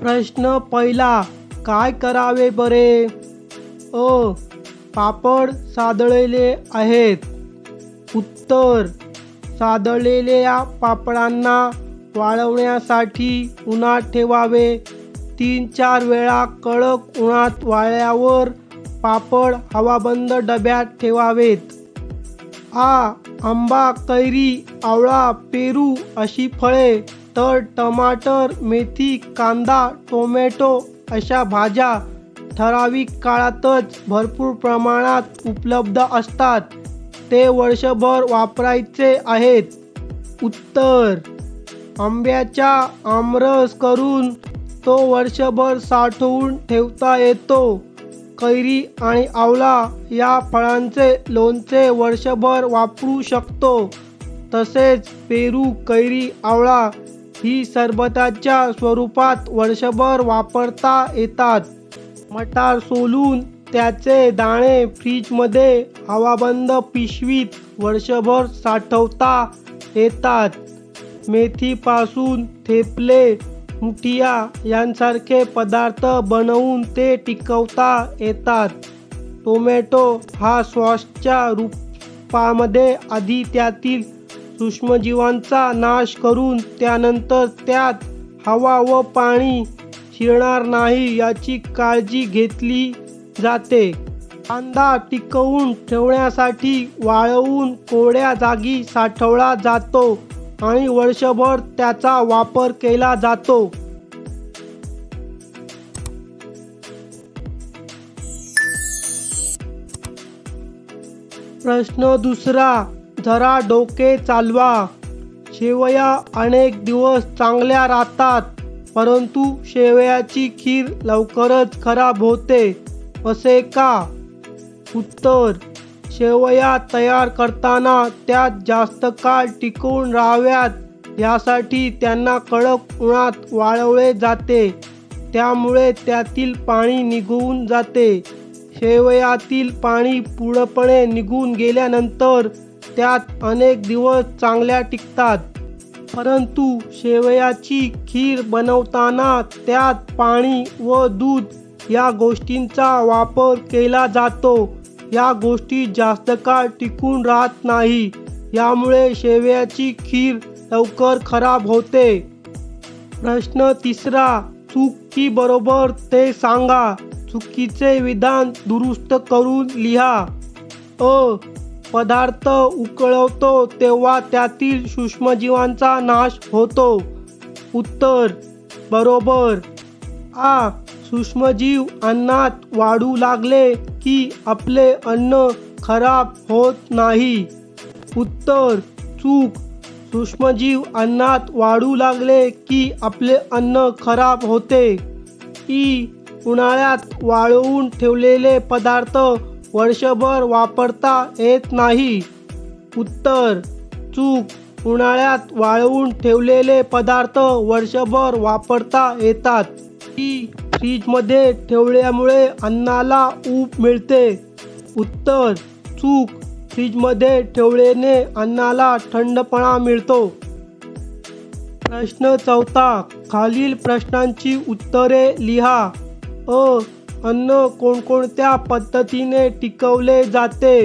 प्रश्न पहिला, काय करावे बरे? पापड सादळलेले आहेत. उत्तर, सादळलेल्या पापडांना वाळवण्यासाठी उन्हात ठेवावे. 3-4 वेळा कडक उन्हात वाळल्यावर पापड हवाबंद डब्यात ठेवावेत. आंबा, कैरी, आवळा, पेरू अशी फळे, तर टमाटर, मेथी, कांदा, टोमॅटो अशा भाज्या ठराविक काळातच भरपूर प्रमाणात उपलब्ध असतात. ते वर्षभर वापरायचे आहेत. उत्तर, आंब्याचा आमरस करून तो वर्षभर साठवून ठेवता येतो. कैरी आणि आवळा या फळांचे लोणचे वर्षभर वापरू शकतो. तसेच पेरू, कैरी, आवळा ही सरबताच्या स्वरूपात वर्षभर वापरता येतात. मटार सोलून त्याचे दाणे फ्रीजमध्ये हवाबंद पिशवीत वर्षभर साठवता येतात. मेथीपासून थेपले, मुठिया यांसारखे पदार्थ बनवून ते टिकवता येतात. टोमॅटो हा सॉसच्या रूपामध्ये आधी त्यातील सूक्ष्मजीवांचा नाश करून त्यानंतर त्यात हवा व पाणी शिरणार नाही याची काळजी घेतली जाते. कांदा टिकवून ठेवण्यासाठी वाळवून कोरड्या जागी साठवला जातो आणि वर्षभर त्याचा वापर केला जातो. प्रश्न दुसरा, जरा डोके चालवा. शेवया अनेक दिवस चांगल्या राहतात, परंतु शेवयाची खीर लवकरच खराब होते, असे का? उत्तर, शेवया तयार करताना त्यात जास्त काळ टिकून राहाव्यात यासाठी त्यांना कडक उन्हात वाळवले जाते. त्यामुळे त्यातील पाणी निघून जाते. शेवयातील पाणी पूर्णपणे निघून गेल्यानंतर त्यात अनेक दिवस चांगल्या टिकतात. परंतु शेवयाची खीर बनवताना त्यात पाणी व दूध या गोष्टींचा वापर केला जातो. या गोष्टी जास्त काळ टिकून राहत नाही. यामुळे शेवयाची खीर लवकर खराब होते. प्रश्न तिसरा, चूक की बरोबर ते सांगा. चुकीचे विधान दुरुस्त करून लिहा. पदार्थ उकळवतो तेव्हा त्यातील सूक्ष्मजीवांचा नाश होतो. उत्तर, बरोबर. सूक्ष्मजीव अन्नात वाढू लागले की आपले अन्न खराब होत नाही. उत्तर, चूक. सूक्ष्मजीव अन्नात वाढू लागले की आपले अन्न खराब होते. उन्हाळ्यात वाळवून ठेवलेले पदार्थ वर्षभर वापरता येत नाही. उत्तर, चूक. उन्हाळ्यात वाळवून ठेवलेले पदार्थ वर्षभर वापरता येतात. फ्रीजमध्ये ठेवल्यामुळे अन्नाला ऊब मिळते. उत्तर, चूक. फ्रीजमध्ये ठेवल्याने अन्नाला थंडपणा मिळतो. प्रश्न चौथा, खालील प्रश्नांची उत्तरे लिहा. अन्न कोणकोणत्या पद्धतीने टिकवले जाते?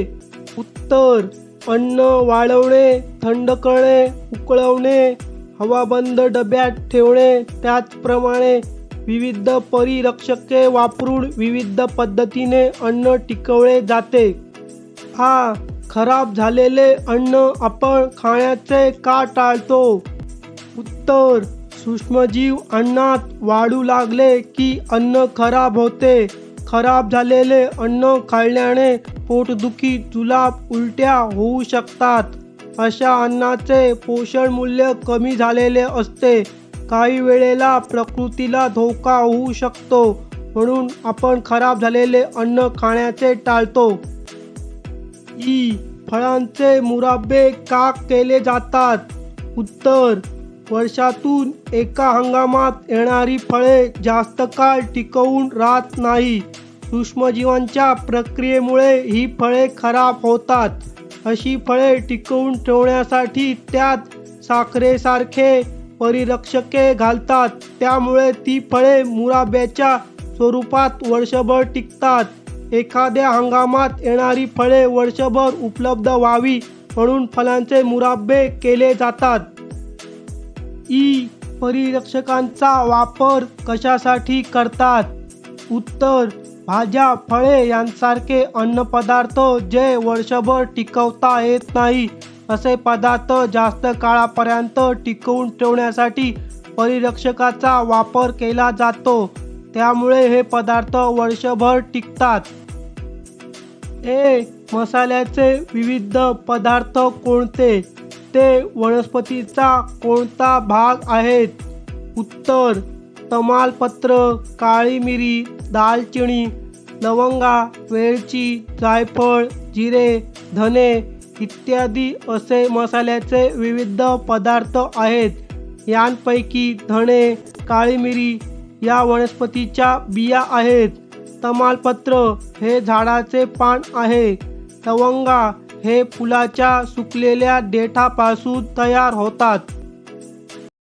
उत्तर, अन्न वाळवणे, थंड करणे, उकळवणे, हवाबंद डब्यात ठेवणे. त्याचप्रमाणे विविध परिरक्षके वापरून विविध पद्धतीने अन्न टिकवले जाते. खराब झालेले अन्न आपण खाण्याचे का टाळतो? उत्तर, सूक्ष्मजीव अन्नात वाढू लागले की अन्न खराब होते. खराब झालेले अन्न खाल्ल्याने पोटदुखी, जुलाब, उलट्या होऊ शकतात. अशा अन्नाचे पोषण मूल्य कमी झालेले असते. काही वेळेला प्रकृतीला धोका होऊ शकतो, म्हणून आपण खराब झालेले अन्न खाण्याचे टाळतो. फळांचे मुराब्बे का केले जातात? उत्तर, वर्षातून एका हंगामात येणारी फळे जास्त काळ टिकवून राहत नाही. सूक्ष्मजीवांच्या प्रक्रियेमुळे ही फळे खराब होतात. अशी फळे टिकवून ठेवण्यासाठी त्यात साखरेसारखे परिरक्षके घालतात, त्यामुळे ती फळे मुराब्याच्या स्वरूपात वर्षभर टिकतात. एखाद्या हंगामात येणारी फळे वर्षभर उपलब्ध व्हावी म्हणून फळांचे मुराब्बे केले जातात. परिरक्षकांचा वापर कशासाठी करतात? उत्तर: भाज्या, फळे यांसारखे अन्नपदार्थ जे वर्षभर टिकवता येत नाही असे पदार्थ जास्त काळापर्यंत टिकवून ठेवण्यासाठी परिरक्षकाचा वापर केला जातो. त्यामुळे हे पदार्थ वर्षभर टिकतात. मसाल्याचे विविध पदार्थ कोणते? ते वनस्पतीचा कोणता भाग आहेत? उत्तर: तमालपत्र, काळी मिरी, दालचिनी, लवंगा, वेलची, जायफळ, जिरे, धने इत्यादी असे मसाल्याचे विविध पदार्थ आहेत. यांपैकी धणे, काळी मिरी या वनस्पतीच्या बिया आहेत. तमालपत्र हे झाडाचे पान आहे. लवंगा हे फुलाच्या सुकलेल्या देठापासून तयार होतात.